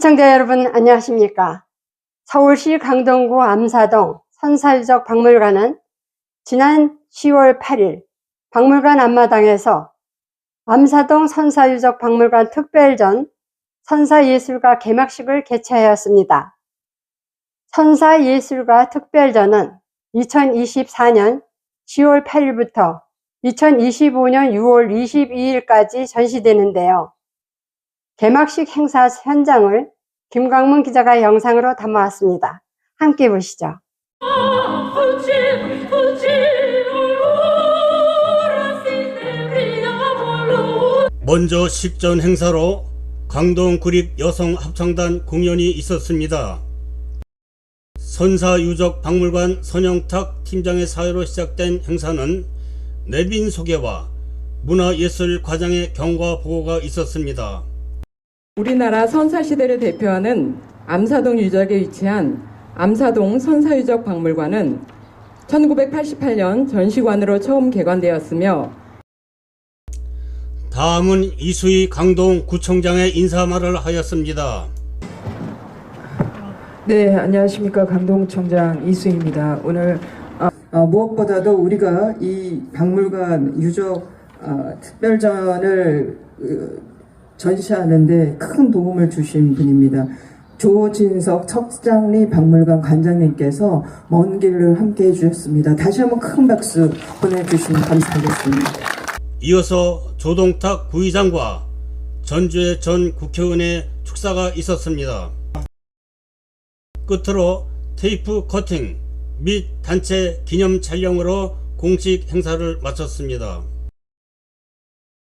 시청자 여러분 안녕하십니까. 서울시 강동구 암사동 선사유적 박물관은 지난 10월 8일 박물관 앞마당에서 암사동 선사유적 박물관 특별전 선사예술가 개막식을 개최하였습니다. 선사예술가 특별전은 2024년 10월 8일부터 2025년 6월 22일까지 전시되는데요. 개막식 행사 현장을 김광문 기자가 영상으로 담아왔습니다. 함께 보시죠. 먼저 식전 행사로 강동구립 여성합창단 공연이 있었습니다. 선사유적박물관 선영탁 팀장의 사회로 시작된 행사는 내빈 소개와 문화예술 과장의 경과 보고가 있었습니다. 우리나라 선사시대를 대표하는 암사동 유적에 위치한 암사동 선사유적박물관은 1988년 전시관으로 처음 개관되었으며 다음은 이수희 강동구청장의 인사말을 하였습니다. 네, 안녕하십니까. 강동구청장 이수희입니다. 오늘 무엇보다도 우리가 이 박물관 유적 특별전을 전시하는데 큰 도움을 주신 분입니다. 조진석 척장리 박물관 관장님께서 먼 길을 함께 해주셨습니다. 다시 한번 큰 박수 보내주시면 감사하겠습니다. 이어서 조동탁 구의장과 전주의 전 국회의원의 축사가 있었습니다. 끝으로 테이프 커팅 및 단체 기념 촬영으로 공식 행사를 마쳤습니다.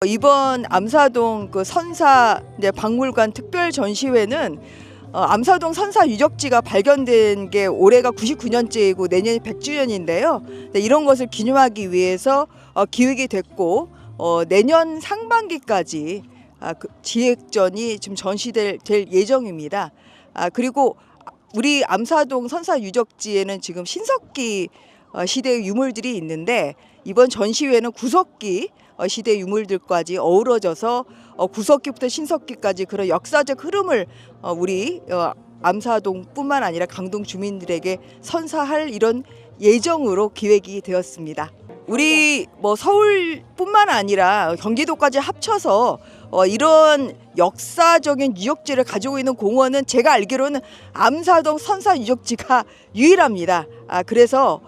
이번 암사동 선사 박물관 특별 전시회는 암사동 선사 유적지가 발견된 게 올해가 99년째이고 내년이 100주년인데요. 이런 것을 기념하기 위해서 기획이 됐고 내년 상반기까지 기획전이 지금 전시될 예정입니다. 그리고 우리 암사동 선사 유적지에는 지금 신석기 시대의 유물들이 있는데 이번 전시회는 구석기 시대 유물들까지 어우러져서 구석기부터 신석기까지 그런 역사적 흐름을 우리 암사동뿐만 아니라 강동 주민들에게 선사할 이런 예정으로 기획이 되었습니다. 우리 서울뿐만 아니라 경기도까지 합쳐서 이런 역사적인 유적지를 가지고 있는 공원은 제가 알기로는 암사동 선사 유적지가 유일합니다. 그래서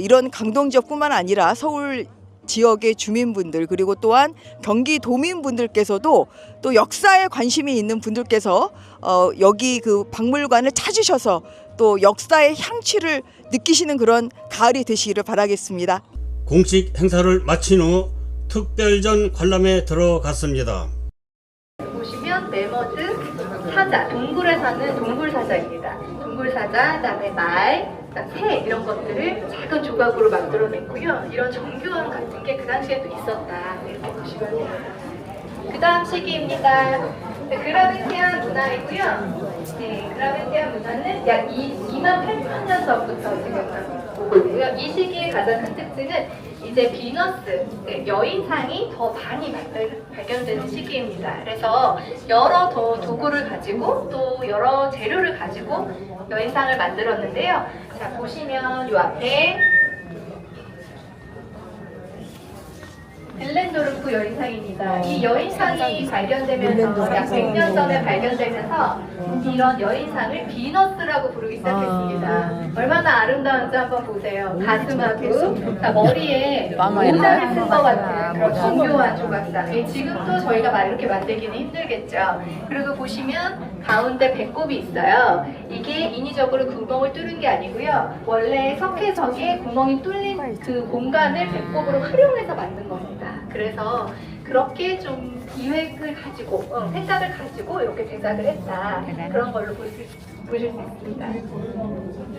이런 강동 지역뿐만 아니라 서울 지역의 주민분들 그리고 또한 경기도민분들께서도 또 역사에 관심이 있는 분들께서 여기 그 박물관을 찾으셔서 또 역사의 향취를 느끼시는 그런 가을이 되시기를 바라겠습니다. 공식 행사를 마친 후 특별전 관람에 들어갔습니다. 보시면 매머드, 사자, 동굴에 사는 동굴사자입니다. 동굴사자, 그다음에 말, 새 이런 것들을 작은 조각으로 만들어냈고요. 이런 정교함 같은 게 그 당시에도 있었다. 이렇게 보시면 됩니다. 그 다음 시기입니다. 그라벤티안 문화이고요. 네, 그라벤티안 문화는 약 28,000년서부터 지금 보고 있고요. 이 시기의 가장 큰 특징은 이제 비너스, 여인상이 더 많이 발견되는 시기입니다. 그래서 여러 도구를 가지고 또 여러 재료를 가지고 여인상을 만들었는데요. 자, 보시면 이 앞에 벨렌도르프 여인상입니다. 이 여인상이 발견되면서 약 100년 전에 발견되면서 이런 여인상을 비너스라고 부르기 시작했습니다. 얼마나 아름다운지 한번 보세요. 가슴하고 머리에 모자를 쓴 것 같은 그런 정교한 조각상. 지금도 저희가 이렇게 만들기는 힘들겠죠. 그리고 보시면 가운데 배꼽이 있어요. 이게 인위적으로 구멍을 뚫은 게 아니고요. 원래 석회석에 구멍이 뚫린 그 공간을 배꼽으로 활용해서 만든 겁니다. 그래서 그렇게 좀 기획을 가지고 생각을 가지고 이렇게 제작을 했다. 그런 걸로 보실 수 있습니다.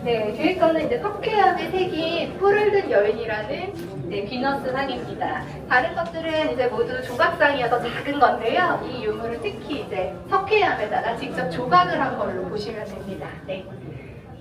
네, 기획서는 이제 석회암에 새긴 뿔을 든 여인이라는 비너스 상입니다. 다른 것들은 이제 모두 조각상이어서 작은 건데요. 이 유물은 특히 이제 석회암에다가 직접 조각을 한 걸로 보시면 됩니다. 네.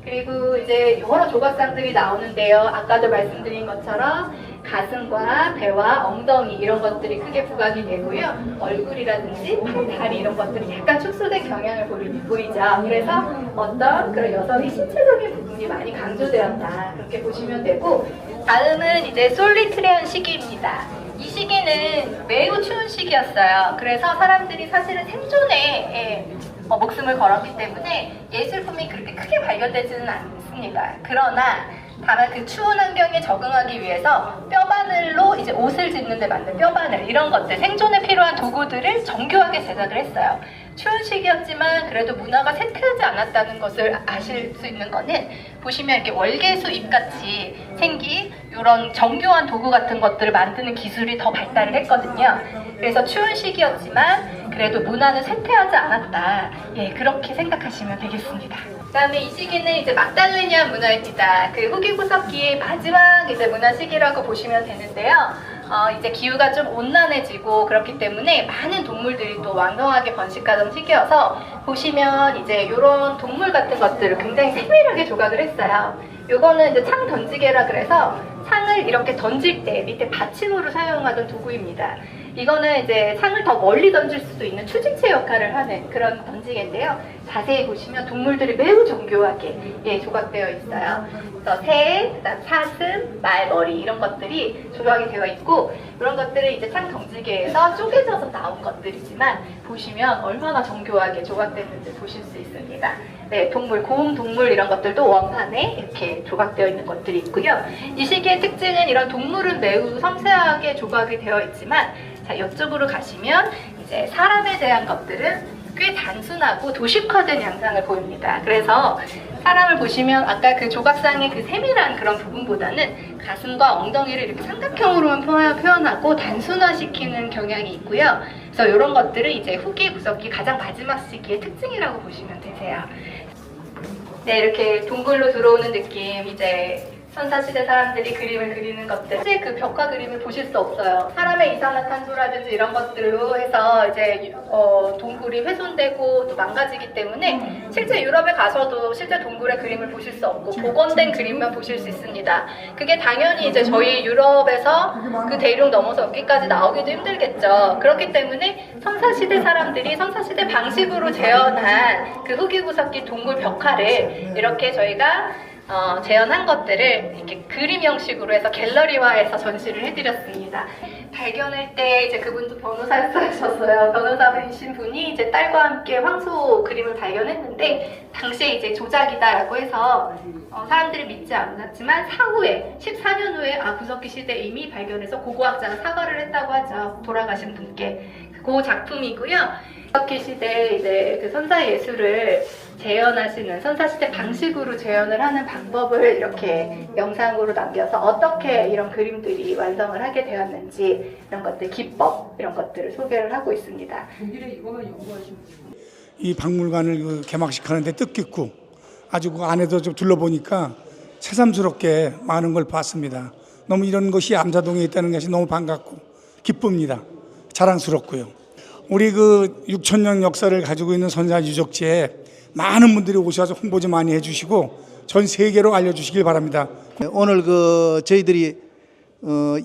그리고 이제 여러 조각상들이 나오는데요. 아까도 말씀드린 것처럼 가슴과 배와 엉덩이 이런 것들이 크게 부각이 되고요. 얼굴이라든지 팔, 다리 이런 것들이 약간 축소된 경향을 보이죠. 그래서 어떤 그런 여성의 신체적인 부분이 많이 강조되었다. 그렇게 보시면 되고, 다음은 이제 솔리트레한 시기입니다. 이 시기는 매우 추운 시기였어요. 그래서 사람들이 사실은 생존에 목숨을 걸었기 때문에 예술품이 그렇게 크게 발견되지는 않습니다. 그러나 다만 그 추운 환경에 적응하기 위해서 뼈바늘로 이제 옷을 짓는 데 맞는 뼈바늘 이런 것들, 생존에 필요한 도구들을 정교하게 제작을 했어요. 추운 시기였지만 그래도 문화가 쇠퇴하지 않았다는 것을 아실 수 있는 거는, 보시면 이렇게 월계수 잎같이 생긴 이런 정교한 도구 같은 것들을 만드는 기술이 더 발달을 했거든요. 그래서 추운 시기였지만 그래도 문화는 쇠퇴하지 않았다. 예, 그렇게 생각하시면 되겠습니다. 그다음에 이 시기는 이제 막달레니안 문화입니다. 그 후기 구석기의 마지막 이제 문화 시기라고 보시면 되는데요. 이제 기후가 좀 온난해지고 그렇기 때문에 많은 동물들이 또 왕성하게 번식하던 시기여서, 보시면 이제 이런 동물 같은 것들을 굉장히 세밀하게 조각을 했어요. 요거는 이제 창 던지개라 그래서 창을 이렇게 던질 때 밑에 받침으로 사용하던 도구입니다. 이거는 이제 창을 더 멀리 던질 수도 있는 추진체 역할을 하는 그런 던지개인데요. 자세히 보시면 동물들이 매우 정교하게 조각되어 있어요. 그래서 새, 그다음 사슴, 말, 머리 이런 것들이 조각이 되어 있고, 이런 것들은 이제 창 던지개에서 쪼개져서 나온 것들이지만 보시면 얼마나 정교하게 조각됐는지 보실 수 있습니다. 네, 동물, 고음 동물 이런 것들도 원판에 이렇게 조각되어 있는 것들이 있고요. 이 시기의 특징은 이런 동물은 매우 섬세하게 조각이 되어 있지만, 자, 이쪽으로 가시면 이제 사람에 대한 것들은 꽤 단순하고 도식화된 양상을 보입니다. 그래서 사람을 보시면 아까 그 조각상의 그 세밀한 그런 부분보다는 가슴과 엉덩이를 이렇게 삼각형으로만 표현하고 단순화시키는 경향이 있고요. 그래서 이런 것들은 이제 후기 구석기 가장 마지막 시기의 특징이라고 보시면 되세요. 네, 이렇게 동굴로 들어오는 느낌, 이제 선사시대 사람들이 그림을 그리는 것들, 실제 그 벽화 그림을 보실 수 없어요. 사람의 이산화탄소라든지 이런 것들로 해서 이제 동굴이 훼손되고 또 망가지기 때문에 실제 유럽에 가서도 실제 동굴의 그림을 보실 수 없고 복원된 그림만 보실 수 있습니다. 그게 당연히 이제 저희 유럽에서 그 대륙 넘어서 여기까지 나오기도 힘들겠죠. 그렇기 때문에 선사시대 사람들이 선사시대 방식으로 재현한 그 후기구석기 동굴 벽화를 이렇게 저희가 재현한 것들을 이렇게 그림 형식으로 해서 갤러리화해서 전시를 해드렸습니다. 발견할 때 이제 그분도 변호사였어요. 변호사이신 분이 이제 딸과 함께 황소 그림을 발견했는데, 당시에 이제 조작이다라고 해서 사람들이 믿지 않았지만 사후에 14년 후에 구석기 시대에 이미 발견해서 고고학자가 사과를 했다고 하죠. 돌아가신 분께. 그 작품이고요. 구석기 시대 이제 그 선사 예술을 재현하시는 선사시대 방식으로 재현을 하는 방법을 이렇게 영상으로 남겨서 어떻게 이런 그림들이 완성을 하게 되었는지 이런 것들, 기법 이런 것들을 소개를 하고 있습니다. 이 박물관을 개막식 하는데 뜻깊고 아주 그 안에도 좀 둘러보니까 새삼스럽게 많은 걸 봤습니다. 너무 이런 것이 암사동에 있다는 것이 너무 반갑고 기쁩니다. 자랑스럽고요. 우리 그 6,000년 역사를 가지고 있는 선사 유적지에 많은 분들이 오셔서 홍보 좀 많이 해주시고 전 세계로 알려주시길 바랍니다. 오늘 그 저희들이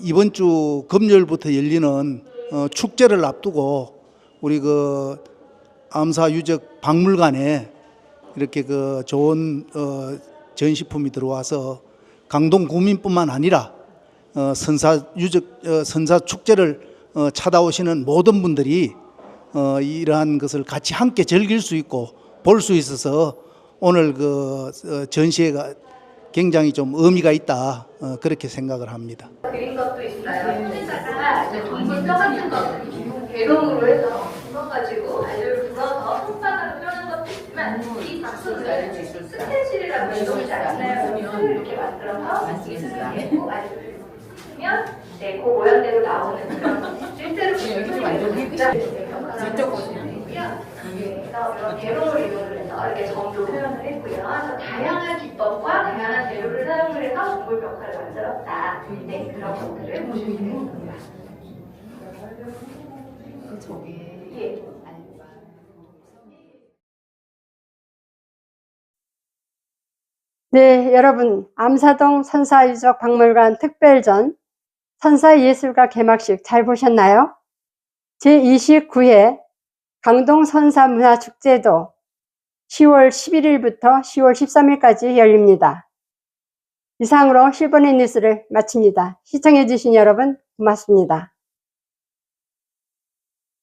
이번 주 금요일부터 열리는 축제를 앞두고 우리 그 암사 유적 박물관에 이렇게 그 좋은 전시품이 들어와서 강동 구민뿐만 아니라 선사 유적 선사 축제를 찾아오시는 모든 분들이 이러한 것을 같이 함께 즐길 수 있고 볼 수 있어서 오늘 그 전시회가 굉장히 좀 의미가 있다, 그렇게 생각을 합니다. 그린 것도 있어요. 여기다가 이제 동물 뼈 같은 거 대롱으로 해서 불어가지고 알료를 불어서 손바닥으로 뼈는 것도 있지만, 이 작품은 스텐실이라고 해서 아시나요? 이렇게 만들어서 기술하고 알료를 쓰면 네, 그 모양대로 나오는 그런 실제로 직접 보시면 되고요. 그래서 이런 대롱을 이용을 해서 이렇게 점도 표현을 했고요. 그래서 다양한 기법과 다양한 재료를 사용을 해서 동물 벽화를 만들었다. 네, 그런 것들을 보시면 되겠습니다. 예. 네, 여러분, 암사동 선사유적 박물관 특별전 선사예술가 개막식 잘 보셨나요? 제29회 강동선사문화축제도 10월 11일부터 10월 13일까지 열립니다. 이상으로 10번의 뉴스를 마칩니다. 시청해주신 여러분 고맙습니다.